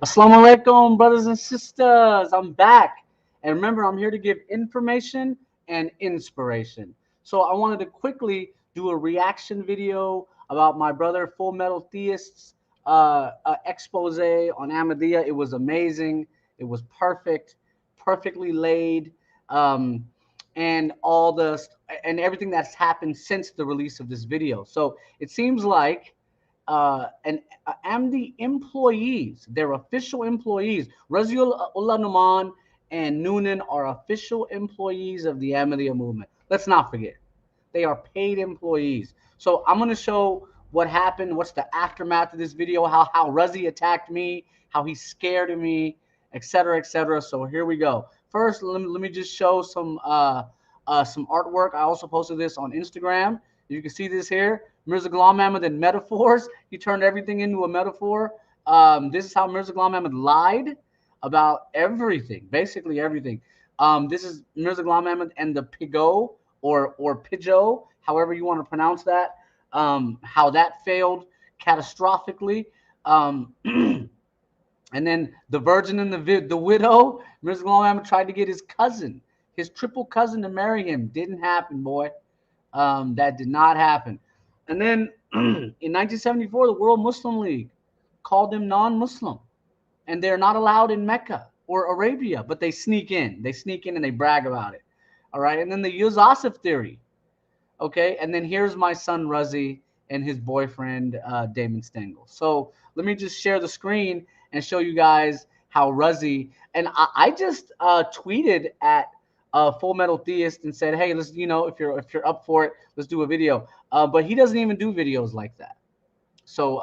Assalamu alaikum, brothers and sisters. I'm back. And remember, I'm here to give information and inspiration. So I wanted to quickly do a reaction video about my brother Full Metal Theist's expose on Ahmadiyya. It was amazing. It was perfect, perfectly laid, um, and all the and everything that's happened since the release of this video. So it seems like and Amdi employees, they're official employees. Raziul Ullah Numan and Noonan are official employees of the Ahmadiyya movement. Let's not forget, they are paid employees. So I'm going to show what happened, what's the aftermath of this video, how Razi attacked me, how he's scared of me, etc., etc. So here we go. First, let me just show some artwork. I also posted this on Instagram. You can see this here. Mirza Ghulam Ahmad and metaphors. He turned everything into a metaphor. This is how Mirza Ghulam Ahmad lied about everything, basically everything. This is Mirza Ghulam Ahmad and the Pigot or Pidgeot, however you want to pronounce that. How that failed catastrophically. And then the virgin and the widow. Mirza Ghulam Ahmad tried to get his cousin, his triple cousin, to marry him. Didn't happen, boy. That did not happen. And then in 1974, the World Muslim League called them non-Muslim, and they're not allowed in Mecca or Arabia, but they sneak in. They sneak in and they brag about it. All right. And then the Yuz Asif theory. Okay. And then here's my son Razi and his boyfriend Damon Stengel. So let me just share the screen and show you guys how Razi, and I just tweeted at Full Metal Theist and said, hey, let's, if you're up for it, let's do a video. But he doesn't even do videos like that. So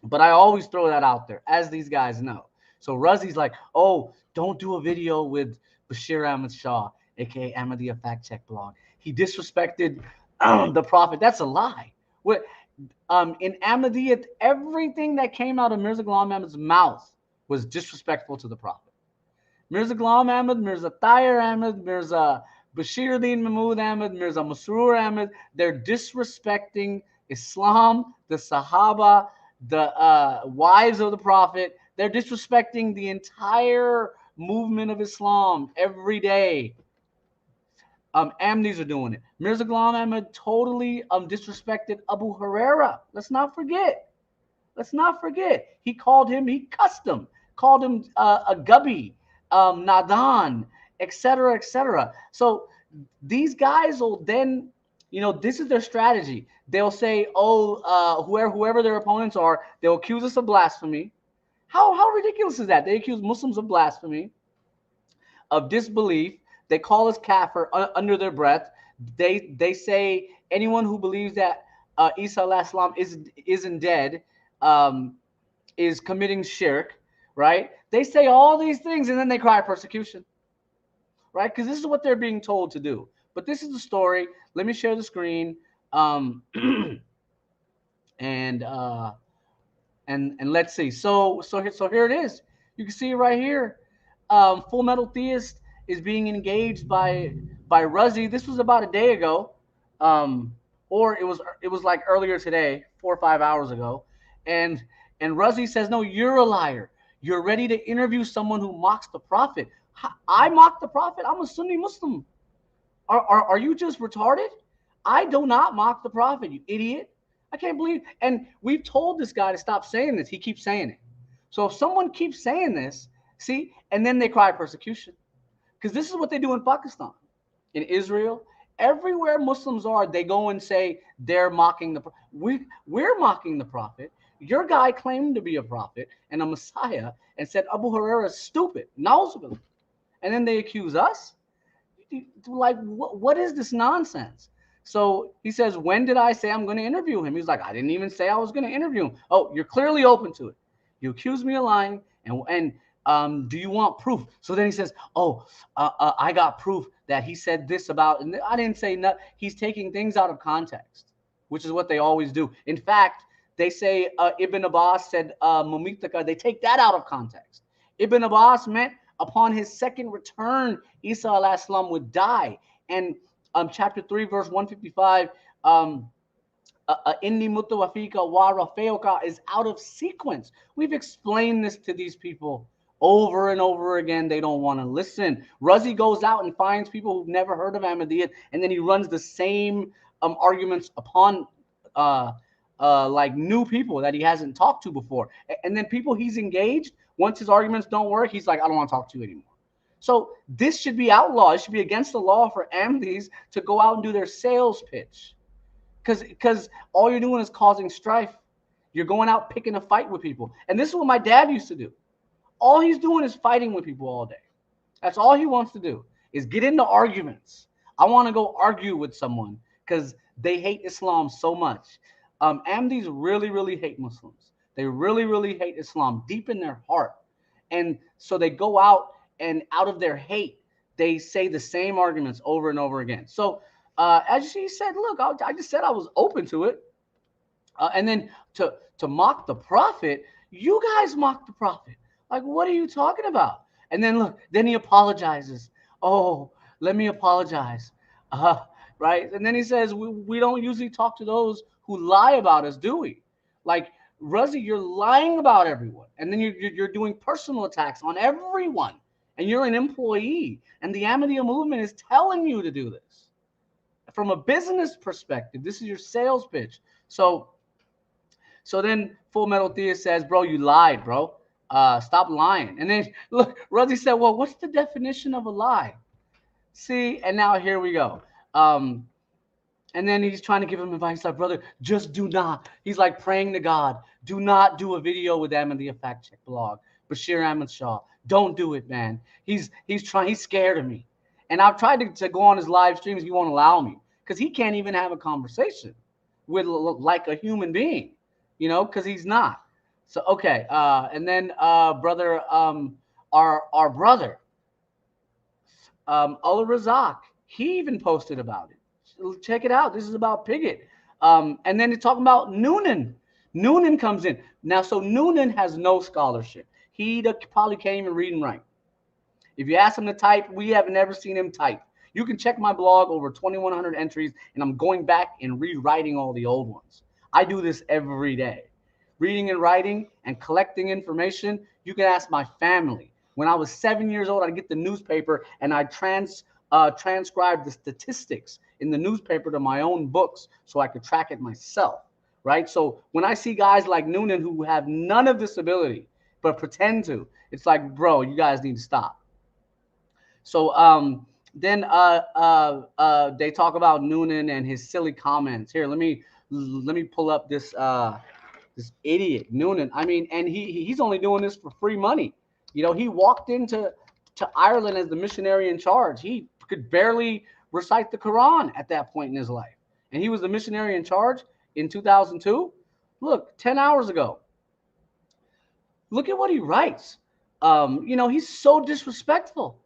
but I always throw that out there, as these guys know. So Razi's like, oh, don't do a video with Bashir Ahmad Shah, aka Ahmadiyya Fact Check Blog. He disrespected the Prophet. That's a lie. What in Ahmadiyya, everything that came out of Mirza Ghulam Ahmad's mouth was disrespectful to the Prophet. Mirza Ghulam Ahmad, Mirza Tahir Ahmad, Mirza Bashir Din Mahmud Ahmad, Mirza Masroor Ahmad, they're disrespecting Islam, the Sahaba, the wives of the Prophet. They're disrespecting the entire movement of Islam every day. Ahmadis are doing it. Mirza Ghulam Ahmad totally disrespected Abu Huraira. Let's not forget. Let's not forget. He cussed him, called him a gubby, nadan, etc., etc. So these guys will then, this is their strategy. They'll say, oh, whoever their opponents are, they'll accuse us of blasphemy. How ridiculous is that? They accuse Muslims of blasphemy, of disbelief. They call us kafir under their breath. They say anyone who believes that Isa alayhi salam isn't dead is committing shirk, right? They say all these things and then they cry persecution, right? Because this is what they're being told to do. But this is the story. Let me share the screen, and let's see. So here it is. You can see it right here. Full Metal Theist is being engaged by Razi. This was about a day ago, or it was like earlier today, 4 or 5 hours ago, and Razi says, no, you're a liar. You're ready to interview someone who mocks the Prophet. I mock the Prophet. I'm a Sunni Muslim. Are you just retarded? I do not mock the Prophet, you idiot. I can't believe. And we've told this guy to stop saying this. He keeps saying it. So if someone keeps saying this, see, and then they cry persecution. Because this is what they do in Pakistan, in Israel. Everywhere Muslims are, they go and say they're mocking the Prophet. We're mocking the Prophet. Your guy claimed to be a prophet and a Messiah and said Abu Huraira is stupid. And then they accuse us? Like, what is this nonsense? So he says, when did I say I'm going to interview him? He's like, I didn't even say I was going to interview him. Oh, you're clearly open to it. You accuse me of lying, and do you want proof? So then he says, oh, I got proof that he said this about, and I didn't say nothing. He's taking things out of context, which is what they always do. In fact, they say Ibn Abbas said Mumitaka. They take that out of context. Ibn Abbas meant upon his second return, Isa alayhi salam would die. And chapter 3, verse 155, Inni mutawafika wa rafeoka is out of sequence. We've explained this to these people over and over again. They don't want to listen. Razi goes out and finds people who've never heard of Ahmadiyya, and then he runs the same arguments upon like new people that he hasn't talked to before. And then people he's engaged, once his arguments don't work, he's like, I don't want to talk to you anymore. So this should be outlawed. It should be against the law for Ahmadis to go out and do their sales pitch. Because all you're doing is causing strife. You're going out picking a fight with people. And this is what my dad used to do. All he's doing is fighting with people all day. That's all he wants to do, is get into arguments. I want to go argue with someone because they hate Islam so much. Ahmadis really, really hate Muslims. They really, really hate Islam deep in their heart. And so they go out and out of their hate, they say the same arguments over and over again. So as she said, look, I just said I was open to it. And then to mock the prophet, you guys mock the prophet. Like, what are you talking about? And then look, then he apologizes. Oh, let me apologize. Right? And then he says, we don't usually talk to those who lie about us, do we? Like, Razi, you're lying about everyone. And then you're doing personal attacks on everyone. And you're an employee. And the Ahmadiyya movement is telling you to do this. From a business perspective, this is your sales pitch. So then Full Metal Theist says, bro, you lied, bro. Stop lying. And then look, Razi said, well, what's the definition of a lie? See, and now here we go. And then he's trying to give him advice like, brother, just do not. He's like praying to God. Do not do a video with Ahmadiyya Fact Check blog. Bashir Ahmad Shah. Don't do it, man. He's scared of me. And I've tried to go on his live streams. He won't allow me because he can't even have a conversation with like a human being, you know, because he's not. So, okay. And then brother, our brother, Ul Razak, he even posted about it. Check it out. This is about Pigott. And then he's talking about Noonan. Noonan comes in. Now, so Noonan has no scholarship. He probably can't even read and write. If you ask him to type, we have never seen him type. You can check my blog, over 2,100 entries, and I'm going back and rewriting all the old ones. I do this every day. Reading and writing and collecting information. You can ask my family. When I was 7 years old, I'd get the newspaper and I'd transcribe the statistics in the newspaper to my own books so I could track it myself, right? So when I see guys like Noonan who have none of this ability but pretend to, it's like, bro, you guys need to stop. So then they talk about Noonan and his silly comments. Here, let me pull up this this idiot Noonan. I mean, and he's only doing this for free money. You know, he walked into Ireland as the missionary in charge. He could barely recite the Quran at that point in his life. And he was the missionary in charge in 2002. Look, 10 hours ago. Look at what he writes. You know, he's so disrespectful.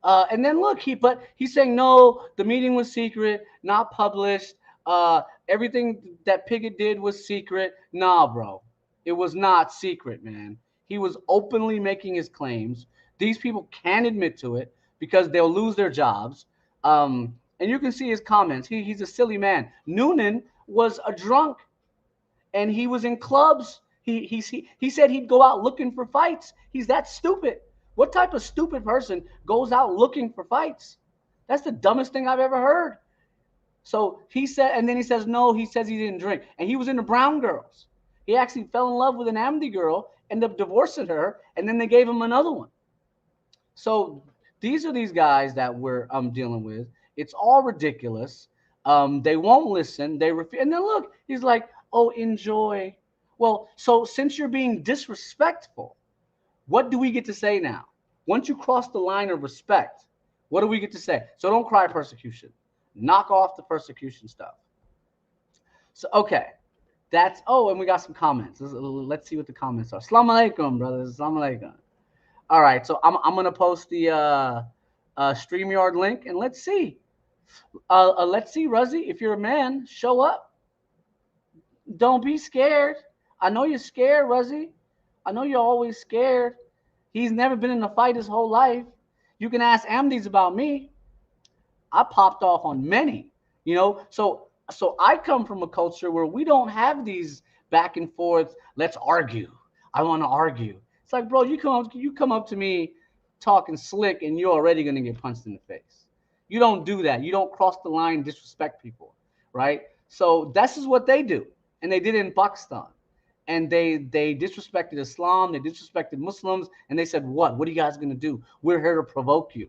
And then look, he's saying, no, the meeting was secret, not published. Everything that Pigott did was secret. Nah, bro. It was not secret, man. He was openly making his claims. These people can't admit to it because they'll lose their jobs. And you can see his comments. He's a silly man. Noonan was a drunk, and he was in clubs. He said he'd go out looking for fights. He's that stupid. What type of stupid person goes out looking for fights? That's the dumbest thing I've ever heard. So he said, and then he says, no, he says he didn't drink. And he was into brown girls. He actually fell in love with an Ahmadi girl, ended up divorcing her, and then they gave him another one. So these are these guys that we're dealing with. It's all ridiculous. They won't listen. They refuse. And then look, he's like, oh, enjoy. Well, so since you're being disrespectful, what do we get to say now? Once you cross the line of respect, what do we get to say? So don't cry persecution. Knock off the persecution stuff. So, okay. That's, oh, and we got some comments. Let's see what the comments are. Assalamu alaikum, brothers. Assalamu alaikum. All right. So I'm going to post the StreamYard link, and let's see. Let's see, Razi, if you're a man, show up. Don't be scared. I know you're scared, Razi. I know you're always scared. He's never been in a fight his whole life. You can ask Ahmadis about me. I popped off on many, you know. So So I come from a culture where we don't have these back and forth. Let's argue. I want to argue. It's like, bro, you come up to me talking slick, and you're already gonna get punched in the face. You don't do that. You don't cross the line, disrespect people, right? So this is what they do, and they did it in Pakistan. And they disrespected Islam, they disrespected Muslims, and they said, What are you guys gonna do? We're here to provoke you.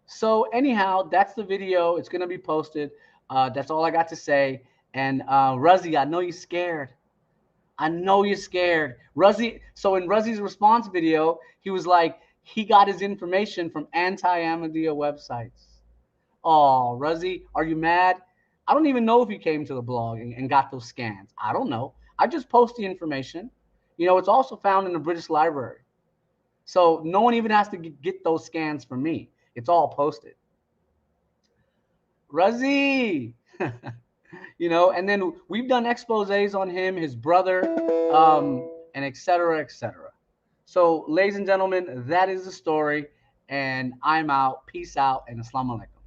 So anyhow, that's the video. It's gonna be posted. That's all I got to say. And Ruzzy, I know you're scared. I know you're scared. Ruzzy. So in Ruzzy's response video, he was like, he got his information from anti-Ahmadiyya websites. Oh, Ruzzy, are you mad? I don't even know if you came to the blog and got those scans. I don't know. I just post the information. It's also found in the British Library. So no one even has to get those scans from me. It's all posted. Razi, and then we've done exposés on him, his brother, and et cetera, et cetera. So, ladies and gentlemen, that is the story, and I'm out. Peace out, and assalamu alaikum.